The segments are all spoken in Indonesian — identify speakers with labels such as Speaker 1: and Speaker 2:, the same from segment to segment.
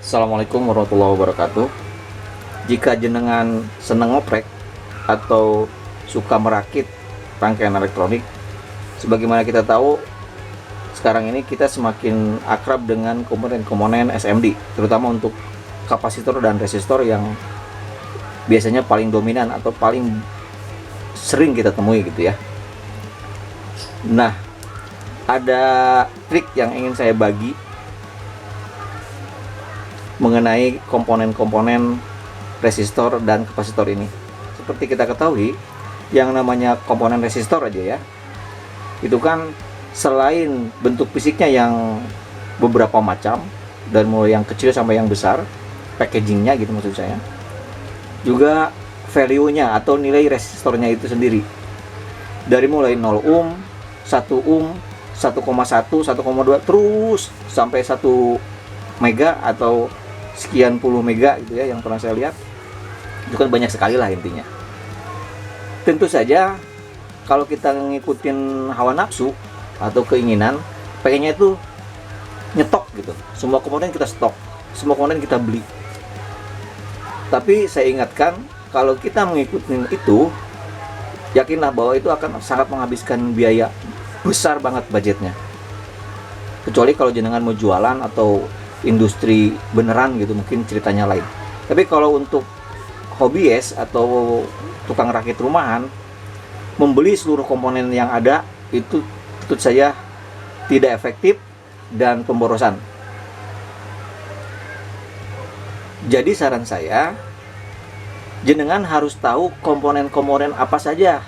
Speaker 1: Assalamualaikum warahmatullahi wabarakatuh. Jika jenengan seneng ngoprek atau suka merakit rangkaian elektronik, sebagaimana kita tahu sekarang ini kita semakin akrab dengan komponen-komponen SMD, terutama untuk kapasitor dan resistor yang biasanya paling dominan atau paling sering kita temui gitu ya. Nah, ada trik yang ingin saya bagi mengenai komponen-komponen resistor dan kapasitor ini. Seperti kita ketahui, yang namanya komponen resistor aja ya, itu kan selain bentuk fisiknya yang beberapa macam, dan mulai yang kecil sampai yang besar, packagingnya gitu maksud saya, juga value-nya atau nilai resistornya itu sendiri, dari mulai 0 ohm, 1 ohm, 1,1, 1,2 terus sampai 1 mega atau sekian puluh mega gitu ya, yang pernah saya lihat. Itu kan banyak sekali lah intinya. Tentu saja kalau kita ngikutin hawa nafsu atau keinginan, pengennya itu nyetok gitu, semua komponen kita stok, semua komponen kita beli. Tapi saya ingatkan, kalau kita mengikuti itu, yakinlah bahwa itu akan sangat menghabiskan biaya besar banget budgetnya. Kecuali kalau jenengan mau jualan atau industri beneran gitu, mungkin ceritanya lain. Tapi kalau untuk hobies atau tukang rakit rumahan, membeli seluruh komponen yang ada itu tentu saya tidak efektif dan pemborosan. Jadi saran saya, jenengan harus tahu komponen-komponen apa saja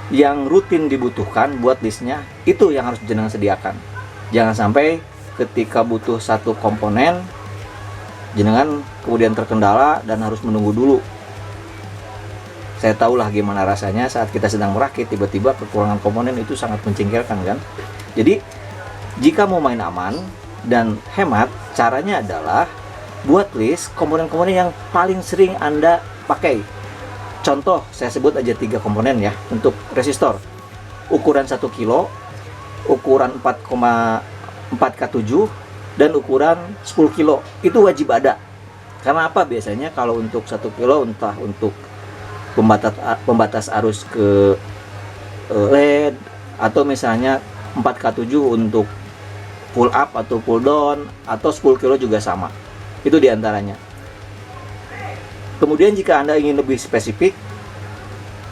Speaker 1: yang rutin dibutuhkan buat listnya, itu yang harus jenengan sediakan. Jangan sampai ketika butuh satu komponen, jenengan kemudian terkendala dan harus menunggu dulu. Saya tahulah gimana rasanya saat kita sedang merakit, tiba-tiba kekurangan komponen, itu sangat mencengkelkan kan. Jadi jika mau main aman dan hemat, caranya adalah buat list komponen-komponen yang paling sering Anda pakai. Contoh, saya sebut aja 3 komponen ya untuk resistor. Ukuran 1 kilo, ukuran 4K7, dan ukuran 10 kilo. Itu wajib ada. Karena apa? Biasanya kalau untuk 1 kilo, entah untuk pembatas arus ke LED, atau misalnya 4K7 untuk pull up atau pull down, atau 10 kilo juga sama. Itu diantaranya. Kemudian jika Anda ingin lebih spesifik,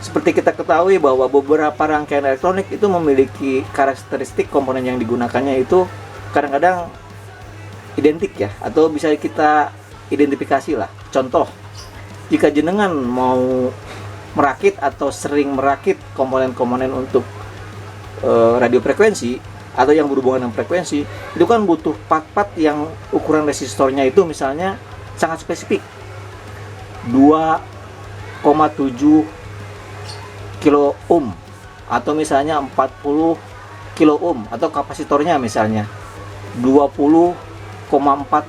Speaker 1: seperti kita ketahui bahwa beberapa rangkaian elektronik itu memiliki karakteristik komponen yang digunakannya itu kadang-kadang identik ya, atau bisa kita identifikasi lah. Contoh, jika jenengan mau merakit atau sering merakit komponen-komponen untuk radio frekuensi atau yang berhubungan dengan frekuensi, itu kan butuh part-part yang ukuran resistornya itu misalnya sangat spesifik, 2,7 kilo ohm, atau misalnya 40 kilo ohm, atau kapasitornya misalnya 20,4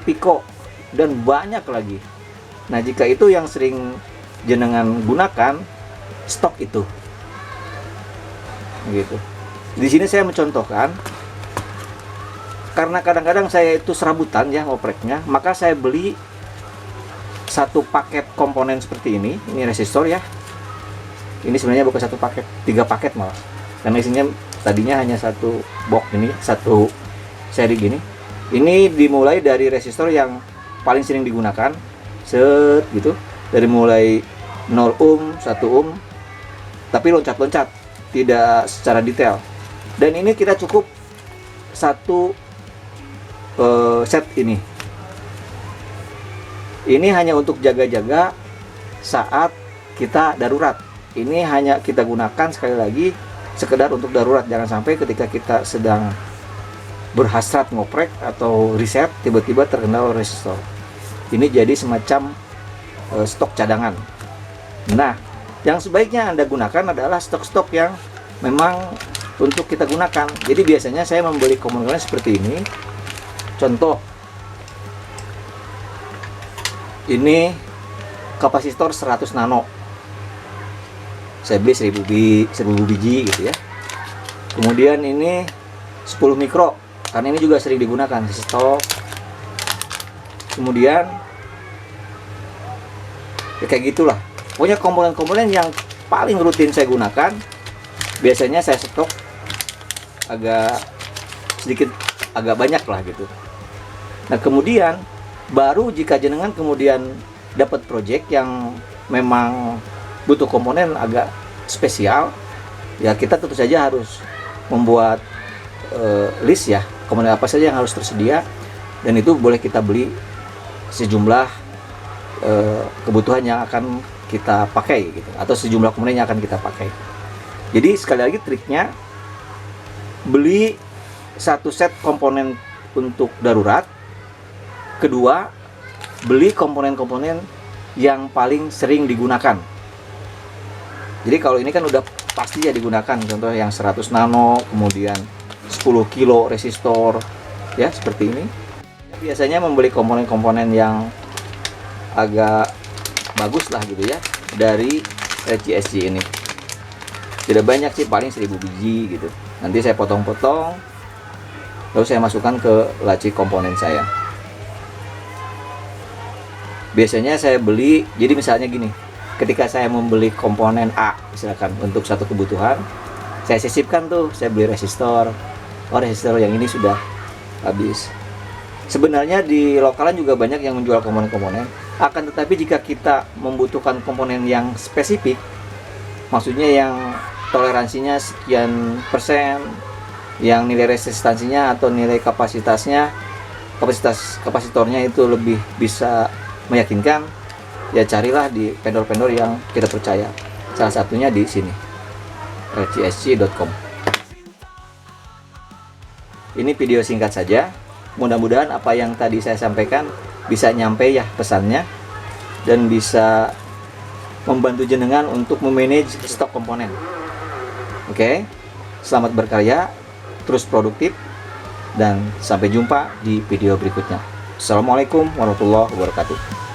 Speaker 1: piko, dan banyak lagi. Nah, jika itu yang sering jenengan gunakan, stok itu gitu. Di sini saya mencontohkan, karena kadang-kadang saya itu serabutan ya ngopreknya, maka saya beli satu paket komponen seperti ini resistor ya. Ini sebenarnya bukan satu paket, 3 paket malah. Karena isinya tadinya hanya satu box ini, satu seri gini. Ini dimulai dari resistor yang paling sering digunakan, set gitu, dari mulai 0 ohm, 1 ohm, tapi loncat-loncat, tidak secara detail. Dan ini kita cukup satu set ini. Ini hanya untuk jaga-jaga saat kita darurat. Ini hanya kita gunakan sekali lagi sekedar untuk darurat. Jangan sampai ketika kita sedang berhasrat ngoprek atau riset, tiba-tiba terkendala resistor. Ini jadi semacam stok cadangan. Nah, yang sebaiknya Anda gunakan adalah stok-stok yang memang untuk kita gunakan. Jadi biasanya saya membeli komponen seperti ini. Contoh, ini kapasitor 100 nano. Saya beli 1000 biji gitu ya. Kemudian ini 10 mikro, karena ini juga sering digunakan di stok. Kemudian ya kayak gitulah. Pokoknya komponen-komponen yang paling rutin saya gunakan, biasanya saya stok agak banyak lah gitu. Nah kemudian baru jika jenengan kemudian dapat project yang memang butuh komponen agak spesial, ya kita tentu saja harus membuat list ya, komponen apa saja yang harus tersedia, dan itu boleh kita beli sejumlah kebutuhan yang akan kita pakai gitu, atau sejumlah komponen yang akan kita pakai. Jadi sekali lagi triknya, beli satu set komponen untuk darurat. Kedua, beli komponen-komponen yang paling sering digunakan. Jadi kalau ini kan udah pasti ya digunakan, contoh yang 100 nano, kemudian 10 kilo resistor, ya seperti ini. Biasanya membeli komponen-komponen yang agak bagus lah gitu ya, dari CSG ini. Tidak banyak sih, paling 1000 biji gitu. Nanti saya potong-potong, lalu saya masukkan ke laci komponen saya. Biasanya saya beli, jadi misalnya gini, ketika saya membeli komponen A misalkan untuk satu kebutuhan, saya sisipkan tuh, saya beli resistor. Oh, resistor yang ini sudah habis. Sebenarnya di lokalan juga banyak yang menjual komponen-komponen, akan tetapi jika kita membutuhkan komponen yang spesifik, maksudnya yang toleransinya sekian persen, yang nilai resistansinya atau nilai kapasitornya itu lebih bisa meyakinkan, ya carilah di vendor-vendor yang kita percaya. Salah satunya di sini, csg.com. Ini video singkat saja. Mudah-mudahan apa yang tadi saya sampaikan bisa nyampe ya pesannya, dan bisa membantu jenengan untuk memanage stok komponen. Oke, selamat berkarya, terus produktif, dan sampai jumpa di video berikutnya. Assalamualaikum warahmatullahi wabarakatuh.